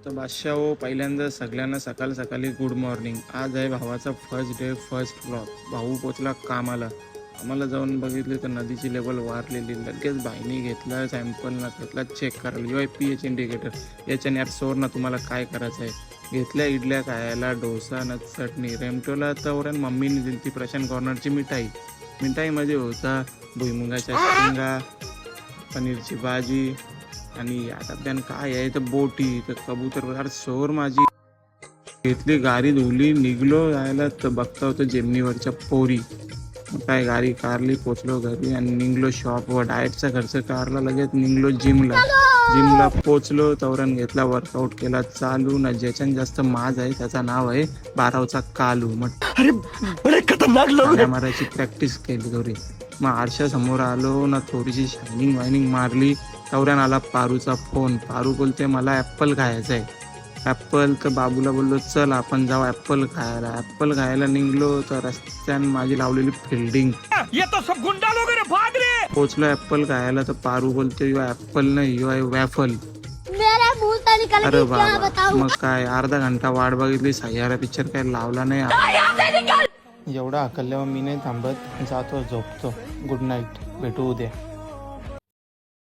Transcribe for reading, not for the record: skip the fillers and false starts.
तर बादशाह हो, पहिल्यांदा सगळ्यांना सकाळ सकाळी गुड मॉर्निंग. आज आहे भावाचा फर्स्ट डे फर्स्ट ब्लॉग. भाऊ पोचला कामाला. आम्हाला जाऊन बघितले तर नदीची लेवल वारलेली. लगेच भाईनी घेतला सॅम्पल ना घेतला चेक करायला UIPH इंडिकेटर. याच्याने यार सोर ना तुम्हाला काय करायचं आहे. घेतल्या इडल्या खायला, डोसा न चटणी. रेमटोला तवरण मम्मीने दिली ती प्रशांत कॉर्नरची मिठाईमध्ये होता भुईमुगाच्या शेंगा, पनीरची भाजी आणि आता त्यानं काय आहे तर बोटी तर कबूतर. अरे सोर माझी घेतली गाडी धुवली निघलो जायला तर बघता होतं जेमनीवरच्या पोरी. मग काय गाडी कारली, पोचलो घरी आणि निघलो शॉपवर. डाएटचा खर्च कारला, लगेच निघलो जिमला पोचलो. तवरण घेतला, वर्कआउट केला चालू ना. ज्याच्याने जास्त माज आहे त्याचं नाव आहे 12चा कालू. मग अरे खतरनाक लोक मारायची प्रॅक्टिस केली थोडी. मग आरशा समोर आलो ना, थोडीशी शायनिंग वायनिंग मारली. तवऱ्यान आला पारूचा फोन. पारू बोलते मला ॲप्पल खायचं आहे. ॲप्पल तर बाबूला बोललो चल आपण जाऊ ॲप्पल खायला. ॲप्पल खायला निघलो तर रस्त्यानं माझी लावलेली फिल्डिंग. पोचलो ॲप्पल खायला तर पारू बोलते यो ॲप्पल नाही यो आहे वॅफल. अरे बाबा मग काय अर्धा घंटा वाट बघितली. सह्यारा पिक्चर काय लावला नाही. एवढा हकलल्यावर मी नाही थांबत, जातो झोपतो. गुड नाईट, भेटू उद्या.